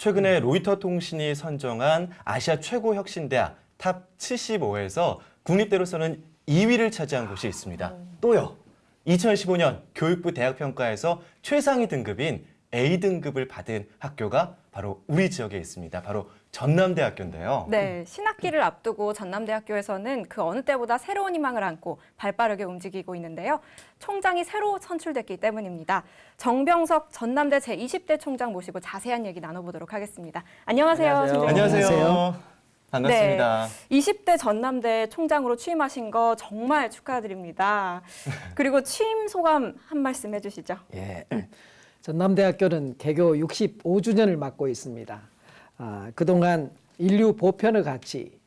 최근에 로이터 통신이 선정한 아시아 최고 혁신대학 탑 75에서 국립대로서는 2위를 차지한 곳이 있습니다. 또요. 2015년 교육부 대학평가에서 최상위 등급인 A등급을 받은 학교가 바로 우리 지역에 있습니다. 바로 전남대학교인데요. 네, 신학기를 앞두고 전남대학교에서는 그 어느 때보다 새로운 희망을 안고 발빠르게 움직이고 있는데요. 총장이 새로 선출됐기 때문입니다. 정병석 전남대 제20대 총장 모시고 자세한 얘기 나눠보도록 하겠습니다. 안녕하세요. 안녕하세요. 총장님. 안녕하세요. 반갑습니다. 네, 20대 전남대 총장으로 취임하신 거 정말 축하드립니다. 그리고 취임 소감 한 말씀 해주시죠. 예, 전남대학교는 개교 65주년을 맞고 있습니다. 그동안 인류 보편의 가치,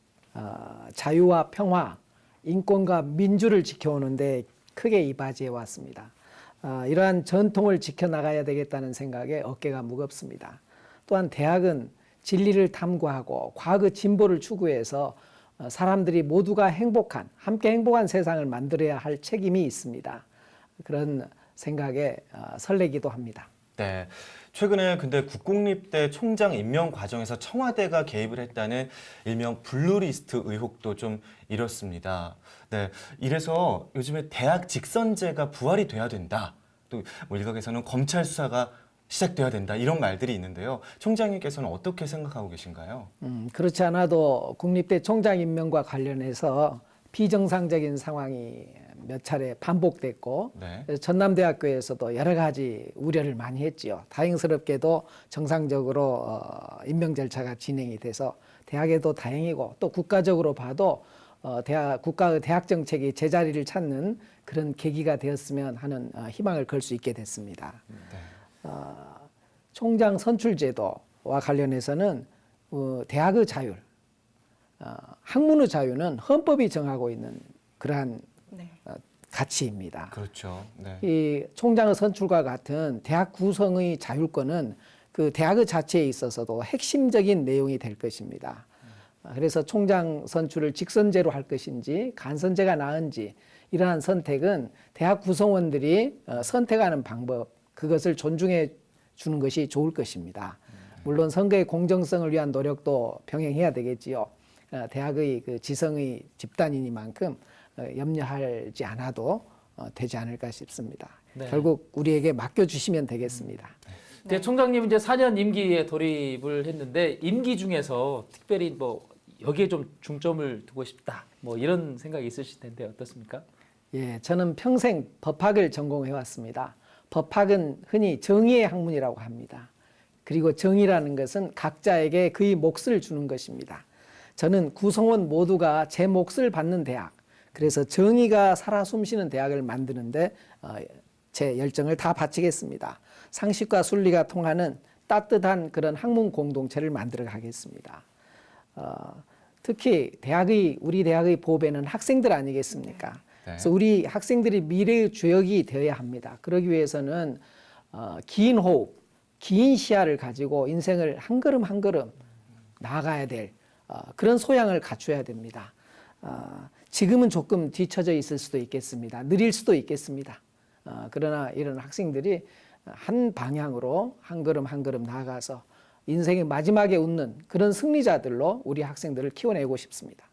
자유와 평화, 인권과 민주를 지켜오는데 크게 이바지해 왔습니다. 이러한 전통을 지켜나가야 되겠다는 생각에 어깨가 무겁습니다. 또한 대학은 진리를 탐구하고 과학의 진보를 추구해서 사람들이 모두가 행복한, 함께 행복한 세상을 만들어야 할 책임이 있습니다. 그런 생각에 설레기도 합니다. 네. 최근에 근데 국공립대 총장 임명 과정에서 청와대가 개입을 했다는 일명 블루리스트 의혹도 좀 일었습니다. 네. 이래서 요즘에 대학 직선제가 부활이 돼야 된다. 또 뭐 일각에서는 검찰 수사가 시작돼야 된다. 이런 말들이 있는데요. 총장님께서는 어떻게 생각하고 계신가요? 그렇지 않아도 국립대 총장 임명과 관련해서 비정상적인 상황이 몇 차례 반복됐고 네. 전남대학교에서도 여러 가지 우려를 많이 했지요. 다행스럽게도 정상적으로 임명 절차가 진행이 돼서 대학에도 다행이고 또 국가적으로 봐도 국가의 대학 정책이 제자리를 찾는 그런 계기가 되었으면 하는 희망을 걸 수 있게 됐습니다. 네. 총장 선출 제도와 관련해서는 대학의 자율, 학문의 자유는 헌법이 정하고 있는 그러한 네. 가치입니다. 그렇죠. 네. 이 총장의 선출과 같은 대학 구성의 자율권은 그 대학의 자체에 있어서도 핵심적인 내용이 될 것입니다. 그래서 총장 선출을 직선제로 할 것인지 간선제가 나은지 이러한 선택은 대학 구성원들이 선택하는 방법, 그것을 존중해 주는 것이 좋을 것입니다. 물론 선거의 공정성을 위한 노력도 병행해야 되겠지요. 대학의 그 지성의 집단이니만큼 염려하지 않아도 되지 않을까 싶습니다. 네. 결국 우리에게 맡겨주시면 되겠습니다. 네. 총장님 이제 4년 임기에 돌입을 했는데 임기 중에서 특별히 뭐 여기에 좀 중점을 두고 싶다 뭐 이런 생각이 있으실 텐데 어떻습니까? 예, 저는 평생 법학을 전공해 왔습니다. 법학은 흔히 정의의 학문이라고 합니다. 그리고 정의라는 것은 각자에게 그의 몫을 주는 것입니다. 저는 구성원 모두가 제 몫을 받는 대학, 그래서 정의가 살아 숨쉬는 대학을 만드는데 제 열정을 다 바치겠습니다. 상식과 순리가 통하는 따뜻한 그런 학문 공동체를 만들어 가겠습니다. 특히 우리 대학의 보배는 학생들 아니겠습니까? 네. 그래서 우리 학생들이 미래의 주역이 되어야 합니다. 그러기 위해서는 긴 호흡, 긴 시야를 가지고 인생을 한 걸음 한 걸음 나아가야 될 그런 소양을 갖춰야 됩니다. 지금은 조금 뒤처져 있을 수도 있겠습니다. 느릴 수도 있겠습니다. 그러나 이런 학생들이 한 방향으로 한 걸음 한 걸음 나아가서 인생의 마지막에 웃는 그런 승리자들로 우리 학생들을 키워내고 싶습니다.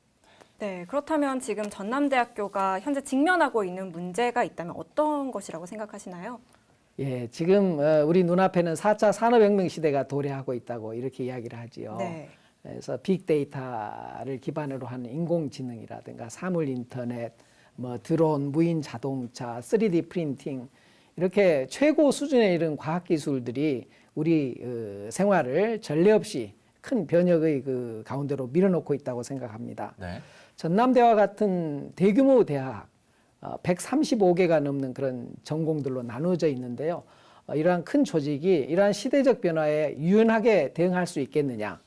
네, 그렇다면 지금 전남대학교가 현재 직면하고 있는 문제가 있다면 어떤 것이라고 생각하시나요? 예, 지금 우리 눈앞에는 4차 산업혁명 시대가 도래하고 있다고 이렇게 이야기를 하지요. 네. 그래서 빅데이터를 기반으로 하는 인공지능이라든가 사물 인터넷, 뭐 드론, 무인 자동차, 3D 프린팅 이렇게 최고 수준에 이른 과학 기술들이 우리 생활을 전례 없이 큰 변혁의 그 가운데로 밀어넣고 있다고 생각합니다. 네. 전남대와 같은 대규모 대학 135개가 넘는 그런 전공들로 나누어져 있는데요. 이러한 큰 조직이 이러한 시대적 변화에 유연하게 대응할 수 있겠느냐.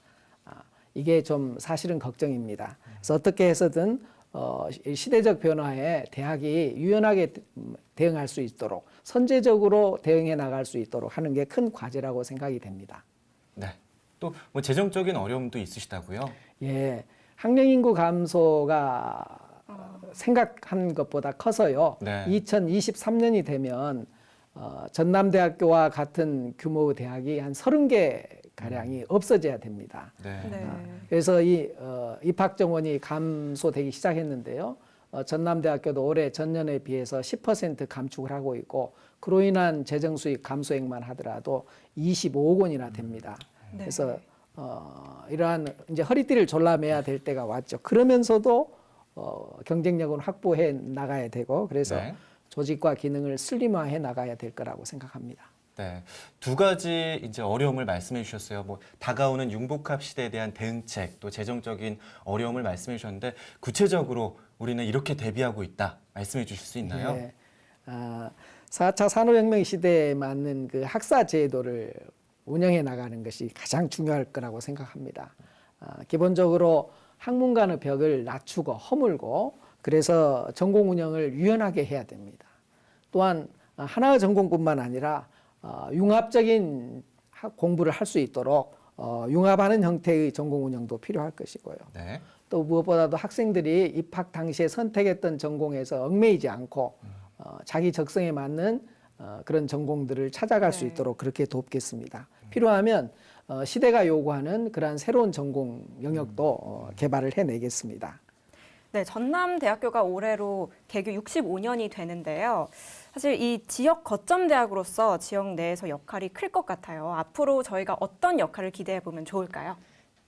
이게 좀 사실은 걱정입니다. 그래서 어떻게 해서든 시대적 변화에 대학이 유연하게 대응할 수 있도록 선제적으로 대응해 나갈 수 있도록 하는 게 큰 과제라고 생각이 됩니다. 네. 또 뭐 재정적인 어려움도 있으시다고요? 예, 학령 인구 감소가 생각한 것보다 커서요. 네. 2023년이 되면 전남대학교와 같은 규모의 대학이 한 30개 가량이 없어져야 됩니다. 네. 네. 그래서 이 입학 정원이 감소되기 시작했는데요. 전남대학교도 올해 전년에 비해서 10% 감축을 하고 있고 그로 인한 재정 수익 감소액만 하더라도 25억 원이나 됩니다. 네. 그래서 이러한 이제 허리띠를 졸라매야 될 때가 왔죠. 그러면서도 경쟁력은 확보해 나가야 되고 그래서 네. 조직과 기능을 슬림화해 나가야 될 거라고 생각합니다. 네, 두 가지 이제 어려움을 말씀해 주셨어요. 뭐 다가오는 융복합 시대에 대한 대응책, 또 재정적인 어려움을 말씀해 주셨는데 구체적으로 우리는 이렇게 대비하고 있다 말씀해 주실 수 있나요? 예. 4차 산업혁명 시대에 맞는 그 학사 제도를 운영해 나가는 것이 가장 중요할 거라고 생각합니다. 기본적으로 학문간의 벽을 낮추고 허물고 그래서 전공 운영을 유연하게 해야 됩니다. 또한 하나의 전공뿐만 아니라 융합적인 공부를 할 수 있도록 융합하는 형태의 전공 운영도 필요할 것이고요. 네. 또 무엇보다도 학생들이 입학 당시에 선택했던 전공에서 얽매이지 않고 자기 적성에 맞는 그런 전공들을 찾아갈 수 네. 있도록 그렇게 돕겠습니다. 필요하면 시대가 요구하는 그러한 새로운 전공 영역도 개발을 해내겠습니다. 네, 전남대학교가 올해로 개교 65년이 되는데요. 사실 이 지역 거점 대학으로서 지역 내에서 역할이 클 것 같아요. 앞으로 저희가 어떤 역할을 기대해 보면 좋을까요?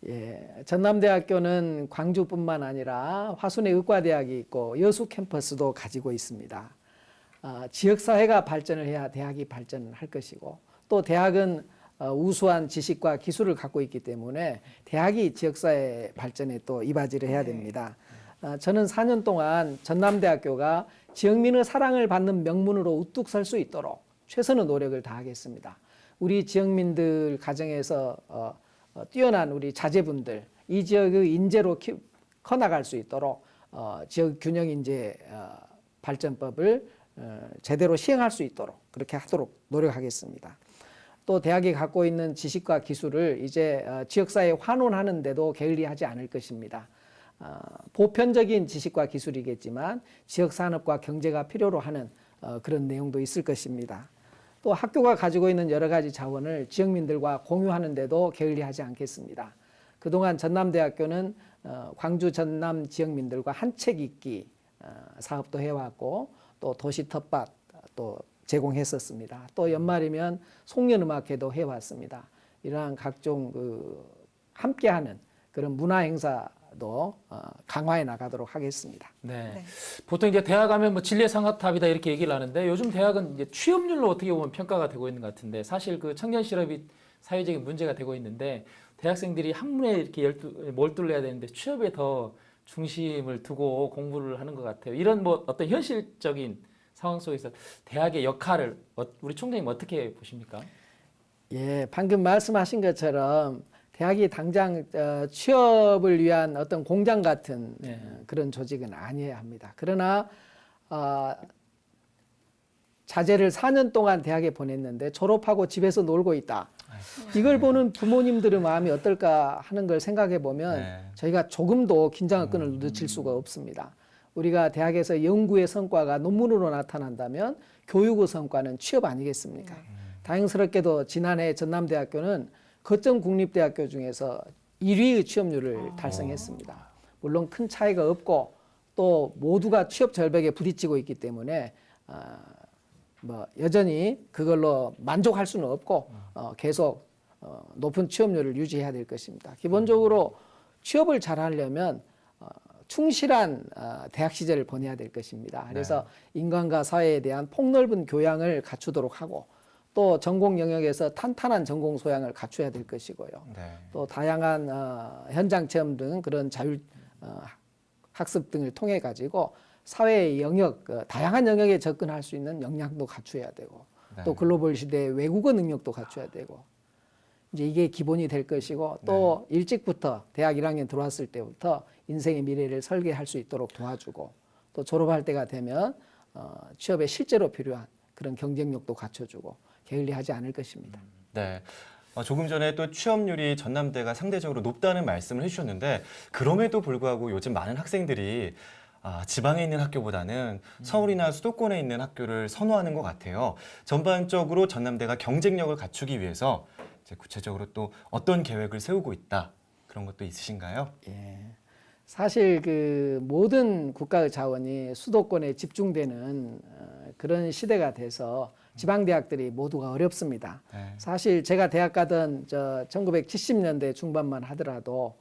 예, 전남대학교는 광주뿐만 아니라 화순의 의과대학이 있고 여수 캠퍼스도 가지고 있습니다. 지역사회가 발전을 해야 대학이 발전할 것이고 또 대학은 우수한 지식과 기술을 갖고 있기 때문에 대학이 지역사회 발전에 또 이바지를 해야 됩니다. 저는 4년 동안 전남대학교가 지역민의 사랑을 받는 명문으로 우뚝 설 수 있도록 최선의 노력을 다하겠습니다. 우리 지역민들 가정에서 뛰어난 우리 자제분들, 이 지역의 인재로 커나갈 수 있도록 지역 균형 인재 발전법을 제대로 시행할 수 있도록 그렇게 하도록 노력하겠습니다. 또 대학이 갖고 있는 지식과 기술을 이제 지역사회에 환원하는 데도 게을리하지 않을 것입니다. 보편적인 지식과 기술이겠지만 지역산업과 경제가 필요로 하는 그런 내용도 있을 것입니다. 또 학교가 가지고 있는 여러 가지 자원을 지역민들과 공유하는 데도 게을리하지 않겠습니다. 그동안 전남대학교는 광주 전남 지역민들과 한 책 읽기 사업도 해왔고 또 도시 텃밭 또 제공했었습니다. 또 연말이면 송년음악회도 해왔습니다. 이러한 각종 함께하는 그런 문화 행사도 강화해 나가도록 하겠습니다. 네. 네. 보통 이제 대학 가면 뭐 진례상학탑이다 이렇게 얘기를 하는데 요즘 대학은 이제 취업률로 어떻게 보면 평가가 되고 있는 것 같은데 사실 그 청년 실업이 사회적인 문제가 되고 있는데 대학생들이 학문에 이렇게 몰두를 해야 되는데 취업에 더 중심을 두고 공부를 하는 것 같아요. 이런 뭐 어떤 현실적인 상황 속에서 대학의 역할을 우리 총장님 어떻게 보십니까? 예, 방금 말씀하신 것처럼 대학이 당장 취업을 위한 어떤 공장 같은 네. 그런 조직은 아니어야 합니다. 그러나 자제를 4년 동안 대학에 보냈는데 졸업하고 집에서 놀고 있다. 이걸 보는 부모님들의 마음이 어떨까 하는 걸 생각해 보면 네. 저희가 조금도 긴장의 끈을 놓칠 수가 없습니다. 우리가 대학에서 연구의 성과가 논문으로 나타난다면 교육의 성과는 취업 아니겠습니까? 다행스럽게도 지난해 전남대학교는 거점 국립대학교 중에서 1위의 취업률을 달성했습니다. 물론 큰 차이가 없고 또 모두가 취업 절벽에 부딪히고 있기 때문에 뭐 여전히 그걸로 만족할 수는 없고 계속 높은 취업률을 유지해야 될 것입니다. 기본적으로 취업을 잘하려면 충실한 대학 시절을 보내야 될 것입니다. 그래서 인간과 사회에 대한 폭넓은 교양을 갖추도록 하고 또 전공 영역에서 탄탄한 전공 소양을 갖춰야 될 것이고요. 네. 또 다양한 현장 체험 등 그런 자율 학습 등을 통해 가지고 사회의 영역, 다양한 영역에 접근할 수 있는 역량도 갖춰야 되고 네. 또 글로벌 시대의 외국어 능력도 갖춰야 되고 이제 이게 기본이 될 것이고 또 일찍부터 대학 1학년 들어왔을 때부터 인생의 미래를 설계할 수 있도록 도와주고 또 졸업할 때가 되면 취업에 실제로 필요한 그런 경쟁력도 갖춰주고 게을리하지 않을 것입니다. 네. 조금 전에 또 취업률이 전남대가 상대적으로 높다는 말씀을 해주셨는데 그럼에도 불구하고 요즘 많은 학생들이 지방에 있는 학교보다는 서울이나 수도권에 있는 학교를 선호하는 것 같아요. 전반적으로 전남대가 경쟁력을 갖추기 위해서 이제 구체적으로 또 어떤 계획을 세우고 있다 그런 것도 있으신가요? 예. 사실 그 모든 국가의 자원이 수도권에 집중되는 그런 시대가 돼서 지방 대학들이 모두가 어렵습니다. 네. 사실 제가 대학 가던 1970년대 중반만 하더라도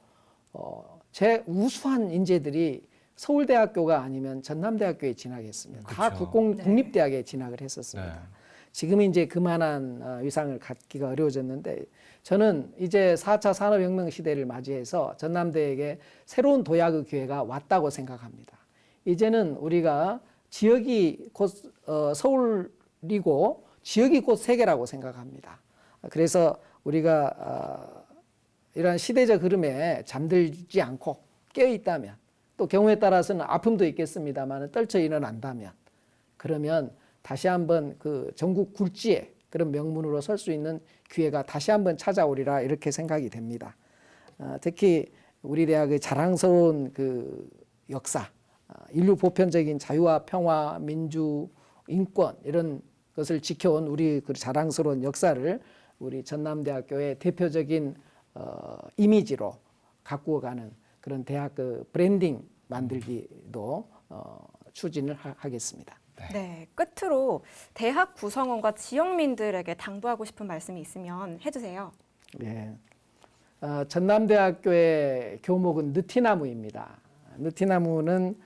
제 우수한 인재들이 서울대학교가 아니면 전남대학교에 진학했습니다. 다 그렇죠. 국립대학에 진학을 했었습니다. 네. 지금 이제 그만한 위상을 갖기가 어려워졌는데 저는 이제 4차 산업혁명 시대를 맞이해서 전남대에게 새로운 도약의 기회가 왔다고 생각합니다. 이제는 우리가 지역이 곧 서울이고 지역이 곧 세계라고 생각합니다. 그래서 우리가 이러한 시대적 흐름에 잠들지 않고 깨어있다면 또 경우에 따라서는 아픔도 있겠습니다만 떨쳐 일어난다면 그러면 다시 한번 그 전국 굴지의 그런 명문으로 설 수 있는 기회가 다시 한번 찾아오리라 이렇게 생각이 됩니다. 특히 우리 대학의 자랑스러운 그 역사, 인류 보편적인 자유와 평화, 민주, 인권 이런 것을 지켜온 우리 그 자랑스러운 역사를 우리 전남대학교의 대표적인 이미지로 가꾸어가는 그런 대학 그 브랜딩 만들기도 추진을 하겠습니다. 네, 끝으로 대학 구성원과 지역민들에게 당부하고 싶은 말씀이 있으면 해주세요. 예. 전남대학교의 교목은 느티나무입니다. 느티나무는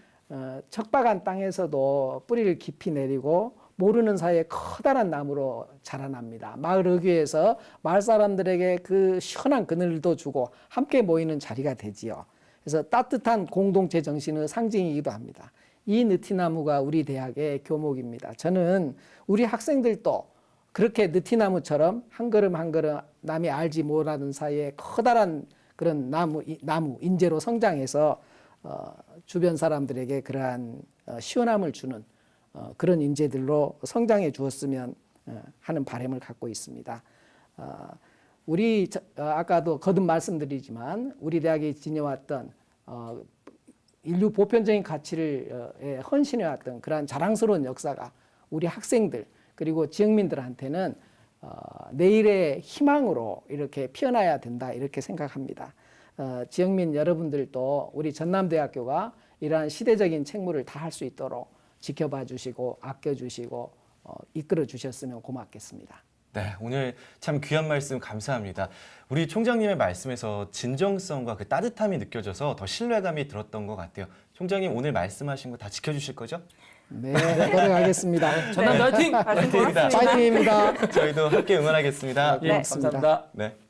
척박한 땅에서도 뿌리를 깊이 내리고 모르는 사이에 커다란 나무로 자라납니다. 마을 의귀에서 마을 사람들에게 그 시원한 그늘도 주고 함께 모이는 자리가 되지요. 그래서 따뜻한 공동체 정신의 상징이기도 합니다. 이 느티나무가 우리 대학의 교목입니다. 저는 우리 학생들도 그렇게 느티나무처럼 한 걸음 한 걸음 남이 알지 못하는 사이에 커다란 그런 나무 인재로 성장해서 주변 사람들에게 그러한 시원함을 주는 그런 인재들로 성장해 주었으면 하는 바람을 갖고 있습니다. 우리 아까도 거듭 말씀드리지만 우리 대학이 지녀왔던 인류 보편적인 가치를 헌신해왔던 그러한 자랑스러운 역사가 우리 학생들 그리고 지역민들한테는 내일의 희망으로 이렇게 피어나야 된다 이렇게 생각합니다. 지역민 여러분들도 우리 전남대학교가 이러한 시대적인 책무를 다할 수 있도록 지켜봐 주시고 아껴 주시고 이끌어 주셨으면 고맙겠습니다. 네, 오늘 참 귀한 말씀 감사합니다. 우리 총장님의 말씀에서 진정성과 그 따뜻함이 느껴져서 더 신뢰감이 들었던 것 같아요. 총장님 오늘 말씀하신 거 다 지켜주실 거죠? 네, 노력하겠습니다. 전남대 화이팅! 말씀 고맙습니다. 파이팅입니다. 저희도 함께 응원하겠습니다. 예, 고맙습니다. 감사합니다. 네.